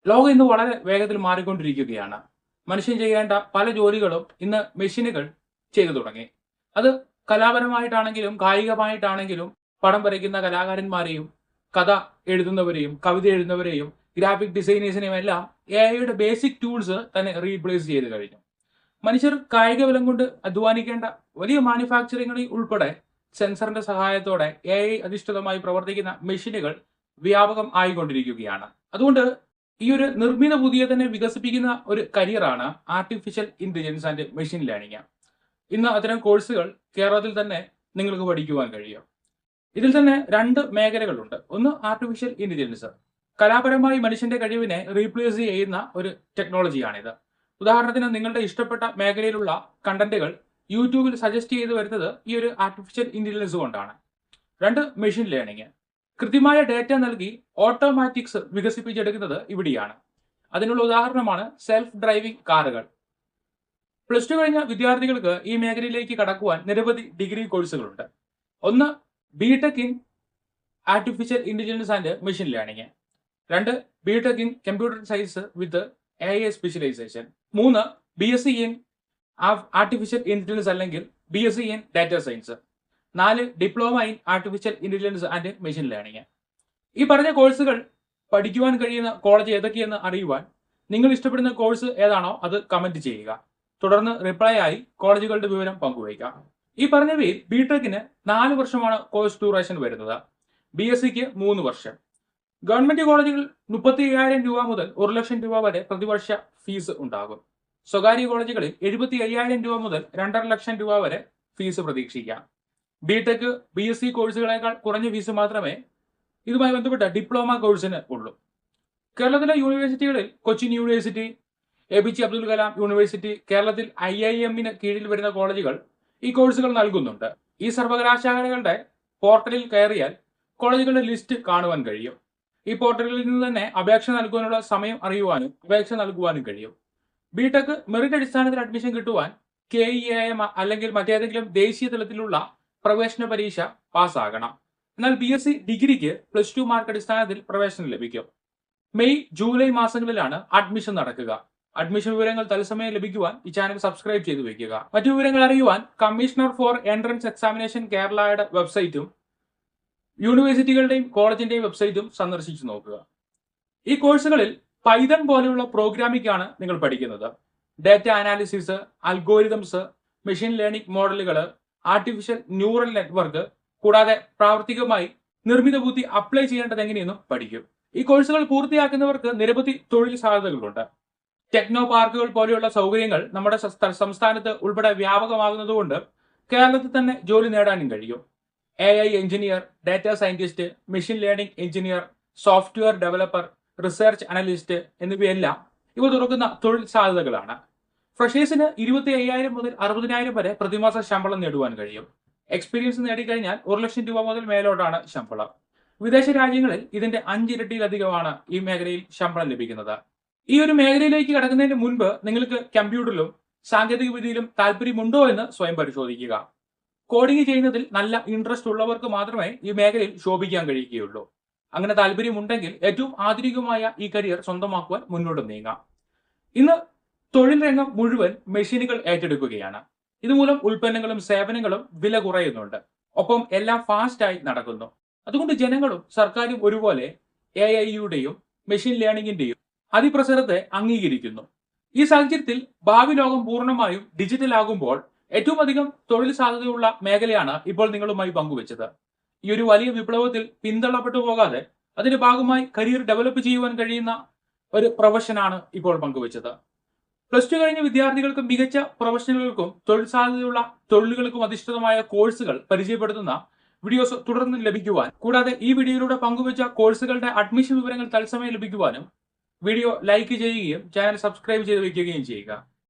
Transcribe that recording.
ലോകം ഇന്ന് വളരെ വേഗത്തിൽ മാറിക്കൊണ്ടിരിക്കുകയാണ്. മനുഷ്യൻ ചെയ്യേണ്ട പല ജോലികളും ഇന്ന് മെഷീനുകൾ ചെയ്തു തുടങ്ങി. അത് കലാപരമായിട്ടാണെങ്കിലും കായികമായിട്ടാണെങ്കിലും പടം വരയ്ക്കുന്ന കലാകാരന്മാരെയും കഥ എഴുതുന്നവരെയും കവിത എഴുതുന്നവരെയും ഗ്രാഫിക് ഡിസൈനേഴ്സിനെയും എല്ലാം എഐയുടെ ബേസിക് ടൂൾസ് തന്നെ റീപ്ലേസ് ചെയ്ത് കഴിഞ്ഞു. മനുഷ്യർ കായിക ബലം കൊണ്ട് അധ്വാനിക്കേണ്ട വലിയ മാനുഫാക്ചറിങ്ങളിൽ ഉൾപ്പെടെ സെൻസറിന്റെ സഹായത്തോടെ എഐ അധിഷ്ഠിതമായി പ്രവർത്തിക്കുന്ന മെഷീനുകൾ വ്യാപകം ആയിക്കൊണ്ടിരിക്കുകയാണ്. അതുകൊണ്ട് ഈ ഒരു നിർമ്മിത ബുദ്ധിയെ തന്നെ വികസിപ്പിക്കുന്ന ഒരു കരിയറാണ് artificial intelligence and machine learning. ഇന്ന് അത്തരം കോഴ്സുകൾ കേരളത്തിൽ തന്നെ നിങ്ങൾക്ക് പഠിക്കുവാൻ കഴിയും. ഇതിൽ തന്നെ രണ്ട് മേഖലകളുണ്ട്. ഒന്ന് ആർട്ടിഫിഷ്യൽ ഇന്റലിജൻസ്, കലാപരമായി മനുഷ്യന്റെ കഴിവിനെ റീപ്ലേസ് ചെയ്യുന്ന ഒരു ടെക്നോളജിയാണിത്. ഉദാഹരണത്തിന് നിങ്ങളുടെ ഇഷ്ടപ്പെട്ട മേഖലയിലുള്ള കണ്ടന്റുകൾ യൂട്യൂബിൽ സജസ്റ്റ് ചെയ്ത് വരുന്നത് ഈ ഒരു ആർട്ടിഫിഷ്യൽ ഇന്റലിജൻസ് കൊണ്ടാണ്. രണ്ട്, മെഷീൻ ലേണിംഗ്. കൃത്യമായ ഡേറ്റ നൽകി ഓട്ടോമാറ്റിക്സ് വികസിപ്പിച്ചെടുക്കുന്നത് ഇവിടെയാണ്. അതിനുള്ള ഉദാഹരണമാണ് സെൽഫ് ഡ്രൈവിംഗ് കാറുകൾ. പ്ലസ് ടു കഴിഞ്ഞ വിദ്യാർത്ഥികൾക്ക് ഈ മേഖലയിലേക്ക് കടക്കുവാൻ നിരവധി ഡിഗ്രി കോഴ്സുകളുണ്ട്. ഒന്ന്, BTech in artificial intelligence and machine learning. രണ്ട്, BTech in computer science with AI specialisation. മൂന്ന്, BSc ഇൻ ആർട്ടിഫിഷ്യൽ ഇന്റലിജൻസ് അല്ലെങ്കിൽ BSc ഇൻ ഡാറ്റ സയൻസ്. നാല്, diploma in artificial intelligence and machine learning. ഈ പറഞ്ഞ കോഴ്സുകൾ പഠിക്കുവാൻ കഴിയുന്ന കോളേജ് ഏതൊക്കെയെന്ന് അറിയുവാൻ നിങ്ങൾ ഇഷ്ടപ്പെടുന്ന കോഴ്സ് ഏതാണോ അത് കമന്റ് ചെയ്യുക. തുടർന്ന് റിപ്ലൈ ആയി കോളേജുകളുടെ വിവരം പങ്കുവയ്ക്കാം. ഈ പറഞ്ഞവയിൽ ബിടെക്കിന് 4 വർഷമാണ് കോഴ്സ് ഡ്യൂറേഷൻ വരുന്നത്. BScക്ക് 3 വർഷം. ഗവൺമെന്റ് കോളേജുകൾ 35,000 രൂപ മുതൽ 1 ലക്ഷം രൂപ വരെ പ്രതിവർഷ ഫീസ് ഉണ്ടാകും. സ്വകാര്യ കോളേജുകളിൽ 75,000 രൂപ മുതൽ 2.5 ലക്ഷം രൂപ വരെ ഫീസ് പ്രതീക്ഷിക്കാം. ബിടെക് BSc കോഴ്സുകളേക്കാൾ കുറഞ്ഞ ഫീസ് മാത്രമേ ഇതുമായി ബന്ധപ്പെട്ട ഡിപ്ലോമ കോഴ്സിന് ഉള്ളൂ. കേരളത്തിലെ യൂണിവേഴ്സിറ്റികളിൽ Cochin university, APJ Abdul Kalam university, കേരളത്തിൽ IIMന് കീഴിൽ വരുന്ന കോളേജുകൾ ഈ കോഴ്സുകൾ നൽകുന്നുണ്ട്. ഈ സർവകലാശാലകളുടെ പോർട്ടലിൽ കയറിയാൽ കോളേജുകളുടെ ലിസ്റ്റ് കാണുവാൻ കഴിയും. ഈ പോർട്ടലിൽ നിന്ന് തന്നെ അപേക്ഷ നൽകുവാനുള്ള സമയം അറിയുവാനും അപേക്ഷ നൽകുവാനും കഴിയും. ബിടെക് മെറിറ്റ് അടിസ്ഥാനത്തിൽ അഡ്മിഷൻ കിട്ടുവാൻ KEAM അല്ലെങ്കിൽ മറ്റേതെങ്കിലും ദേശീയ തലത്തിലുള്ള പ്രവേശന പരീക്ഷ പാസ്സാകണം. എന്നാൽ BSc ഡിഗ്രിക്ക് +2 മാർക്ക് അടിസ്ഥാനത്തിൽ പ്രവേശനം ലഭിക്കും. മെയ്, ജൂലൈ മാസങ്ങളിലാണ് അഡ്മിഷൻ നടക്കുക. അഡ്മിഷൻ വിവരങ്ങൾ തത്സമയം ലഭിക്കുവാൻ ഈ ചാനൽ സബ്സ്ക്രൈബ് ചെയ്തു വയ്ക്കുക. മറ്റു വിവരങ്ങൾ അറിയുവാൻ കമ്മീഷണർ ഫോർ എൻട്രൻസ് എക്സാമിനേഷൻ കേരളയുടെ വെബ്സൈറ്റും യൂണിവേഴ്സിറ്റികളുടെയും കോളേജിന്റെയും വെബ്സൈറ്റും സന്ദർശിച്ചു നോക്കുക. ഈ കോഴ്സുകളിൽ പൈതൺ പോലെയുള്ള പ്രോഗ്രാമിംഗ് ആണ് നിങ്ങൾ പഠിക്കുന്നത്. Data analysis, algorithms, machine learning മോഡലുകൾ, ആർട്ടിഫിഷ്യൽ ന്യൂറൽ നെറ്റ്വർക്ക്, കൂടാതെ പ്രാവർത്തികമായി നിർമ്മിത ബുദ്ധി അപ്ലൈ ചെയ്യേണ്ടത് എങ്ങനെയെന്നും പഠിക്കും. ഈ കോഴ്സുകൾ പൂർത്തിയാക്കുന്നവർക്ക് നിരവധി തൊഴിൽ സാധ്യതകളുണ്ട്. ടെക്നോ പാർക്കുകൾ പോലെയുള്ള സൗകര്യങ്ങൾ നമ്മുടെ സംസ്ഥാനത്ത് ഉൾപ്പെടെ വ്യാപകമാകുന്നതുകൊണ്ട് കേരളത്തിൽ തന്നെ ജോലി നേടാനും കഴിയും. AI engineer, data scientist, machine learning engineer, software developer, research analyst എന്നിവയെല്ലാം ഇവ തുറക്കുന്ന തൊഴിൽ സാധ്യതകളാണ്. ഫ്രഷേഴ്സിന് 25,000 മുതൽ 60,000 വരെ പ്രതിമാസ ശമ്പളം നേടുവാൻ കഴിയും. എക്സ്പീരിയൻസ് നേടിക്കഴിഞ്ഞാൽ 1 ലക്ഷം രൂപ മുതൽ മേലോട്ടാണ് ശമ്പളം. വിദേശ രാജ്യങ്ങളിൽ ഇതിന്റെ 5 ഇരട്ടിയിലധികമാണ് ഈ മേഖലയിൽ ശമ്പളം ലഭിക്കുന്നത്. ഈ ഒരു മേഖലയിലേക്ക് കടക്കുന്നതിന് മുൻപ് നിങ്ങൾക്ക് കമ്പ്യൂട്ടറിലും സാങ്കേതിക വിദ്യയിലും താല്പര്യമുണ്ടോ എന്ന് സ്വയം പരിശോധിക്കുക. കോഡിംഗ് ചെയ്യുന്നതിൽ നല്ല ഇൻട്രസ്റ്റ് ഉള്ളവർക്ക് മാത്രമേ ഈ മേഖലയിൽ ശോഭിക്കാൻ കഴിയുകയുള്ളൂ. അങ്ങനെ താല്പര്യമുണ്ടെങ്കിൽ ഏറ്റവും ആധുനികമായ ഈ കരിയർ സ്വന്തമാക്കുവാൻ മുന്നോട്ട് നീങ്ങാം. ഇന്ന് തൊഴിൽ രംഗം മുഴുവൻ മെഷീനുകൾ ഏറ്റെടുക്കുകയാണ്. ഇതുമൂലം ഉൽപ്പന്നങ്ങളും സേവനങ്ങളും വില കുറയുന്നുണ്ട്. ഒപ്പം എല്ലാം ഫാസ്റ്റായി നടക്കുന്നു. അതുകൊണ്ട് ജനങ്ങളും സർക്കാരും ഒരുപോലെ AIയുടെയും മെഷീൻ ലേണിംഗിന്റെയും അതിപ്രസരത്തെ അംഗീകരിക്കുന്നു. ഈ സാഹചര്യത്തിൽ ഭാവി ലോകം പൂർണ്ണമായും ഡിജിറ്റൽ ആകുമ്പോൾ ഏറ്റവും അധികം തൊഴിൽ സാധ്യതയുള്ള മേഖലയാണ് ഇപ്പോൾ നിങ്ങളുമായി പങ്കുവച്ചത്. ഈ ഒരു വലിയ വിപ്ലവത്തിൽ പിന്തള്ളപ്പെട്ടു പോകാതെ അതിന്റെ ഭാഗമായി കരിയർ ഡെവലപ്പ് ചെയ്യുവാൻ കഴിയുന്ന ഒരു പ്രൊഫഷനാണ് ഇപ്പോൾ പങ്കുവച്ചത്. +2 കഴിഞ്ഞ വിദ്യാർത്ഥികൾക്കും മികച്ച പ്രൊഫഷണലുകൾക്കും തൊഴിൽ സാധ്യതയുള്ള തൊഴിലുകൾക്കും അധിഷ്ഠിതമായ കോഴ്സുകൾ പരിചയപ്പെടുത്തുന്ന വീഡിയോസ് തുടർന്ന് ലഭിക്കുവാൻ, കൂടാതെ ഈ വീഡിയോയിലൂടെ പങ്കുവച്ച കോഴ്സുകളുടെ അഡ്മിഷൻ വിവരങ്ങൾ തത്സമയം ലഭിക്കുവാനും വീഡിയോ ലൈക്ക് ചെയ്യുകയും ചാനൽ സബ്സ്ക്രൈബ് ചെയ്ത് വയ്ക്കുകയും ചെയ്യുക.